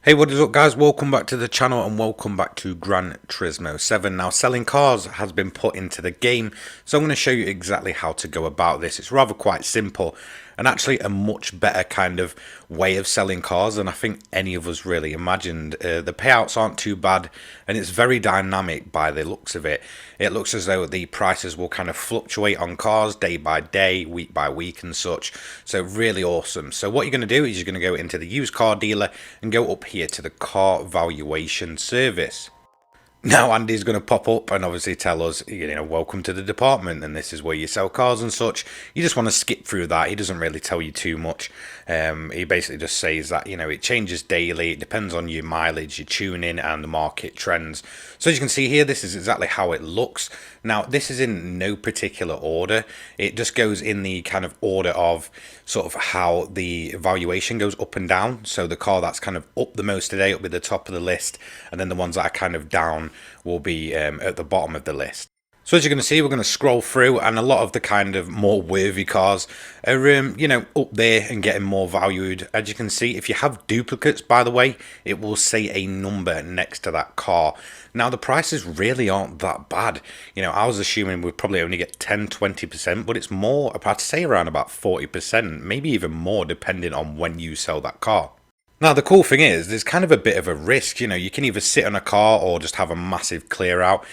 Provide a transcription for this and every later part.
Hey, what is up guys? Welcome back to the channel and welcome back to Gran Turismo 7. Now, selling cars has been put into the game, so I'm going to show you exactly how to go about this. It's rather quite simple and actually a much better kind of way of selling cars than I think any of us really imagined. The payouts aren't too bad and it's very dynamic by the looks of it. It looks as though the prices will kind of fluctuate on cars day by day, week by week and such. So really awesome. So what you're going to do is you're going to go into the used car dealer and go up here to the car valuation service. Now Andy's going to pop up and obviously tell us, welcome to the department and this is where you sell cars and such. You just want to skip through that. He doesn't really tell you too much. He basically just says that, it changes daily. It depends on your mileage, your tuning and the market trends. So as you can see here, this is exactly how it looks. Now, this is in no particular order. It just goes in the kind of order of sort of how the valuation goes up and down. So the car that's kind of up the most today will be the top of the list, and then the ones that are kind of down will be at the bottom of the list. So as you're going to see, we're going to scroll through and a lot of the kind of more worthy cars are, up there and getting more valued. As you can see, if you have duplicates, by the way, it will say a number next to that car. Now, the prices really aren't that bad. I was assuming we'd probably only get 10-20%, but it's more, I'd say around about 40%, maybe even more, depending on when you sell that car. Now, the cool thing is, there's kind of a bit of a risk. You can either sit on a car or just have a massive clear out.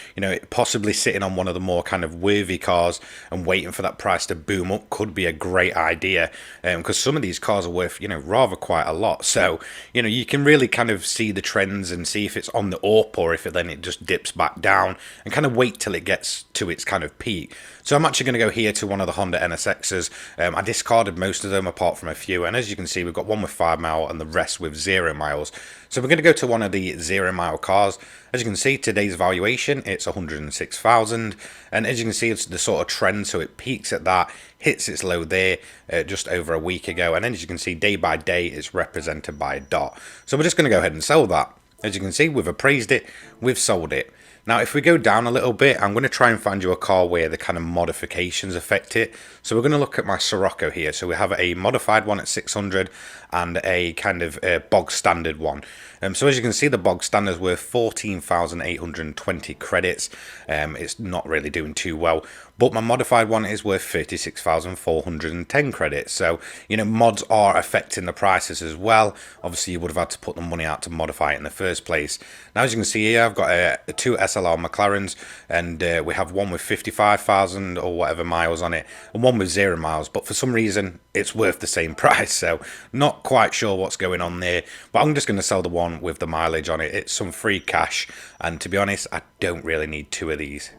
Possibly sitting on one of the more kind of worthy cars and waiting for that price to boom up could be a great idea. Because some of these cars are worth, rather quite a lot. So, you can really kind of see the trends and see if it's on the up or if it just dips back down and kind of wait till it gets to its kind of peak. So I'm actually going to go here to one of the Honda NSXs. I discarded most of them apart from a few. And as you can see, we've got one with 5 mile and the rest with 0 miles. So we're going to go to one of the 0 mile cars. As you can see, today's valuation, it's 106,000. And as you can see, it's the sort of trend. So it peaks at that, hits its low there just over a week ago. And then as you can see, day by day, it's represented by a dot. So we're just going to go ahead and sell that. As you can see, we've appraised it, we've sold it. Now, if we go down a little bit, I'm going to try and find you a car where the kind of modifications affect it. So we're going to look at my Sirocco here. So we have a modified one at 600 and a kind of bog standard one. So as you can see, the bog standard is worth 14,820 credits. It's not really doing too well. But my modified one is worth 36,410 credits. So, mods are affecting the prices as well. Obviously, you would have had to put the money out to modify it in the first place. Now, as you can see here, I've got two SLR McLarens, and we have one with 55,000 or whatever miles on it, and one with 0 miles. But for some reason, it's worth the same price. So, not quite sure what's going on there. But I'm just going to sell the one with the mileage on it. It's some free cash. And to be honest, I don't really need two of these.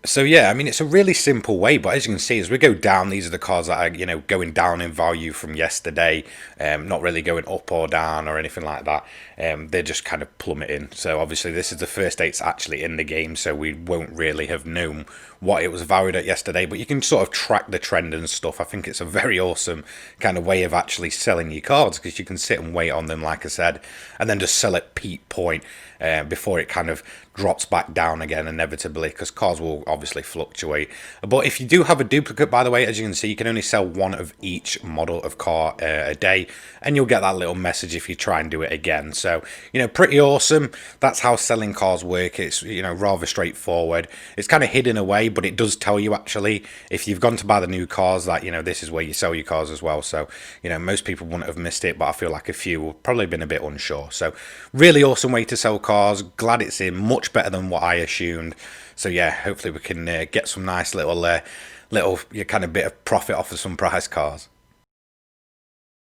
So yeah, it's a really simple way, but as you can see, as we go down, these are the cars that are, going down in value from yesterday, not really going up or down or anything like that. They're just kind of plummeting. So obviously this is the first day it's actually in the game, so we won't really have known what it was valued at yesterday, but you can sort of track the trend and stuff. I think it's a very awesome kind of way of actually selling your cards, because you can sit and wait on them, like I said, and then just sell at peak point before it kind of drops back down again inevitably, because cars will obviously fluctuate. But if you do have a duplicate, by the way, as you can see, you can only sell one of each model of car a day, and you'll get that little message if you try and do it again. So, pretty awesome. That's how selling cars work. It's, rather straightforward. It's kind of hidden away, but it does tell you actually, if you've gone to buy the new cars, that, this is where you sell your cars as well. So, most people wouldn't have missed it, but I feel like a few have probably been a bit unsure. So, really awesome way to sell cars. Glad it's in, much better than what I assumed. So yeah, hopefully we can get some nice little kind of bit of profit off of some prize cars.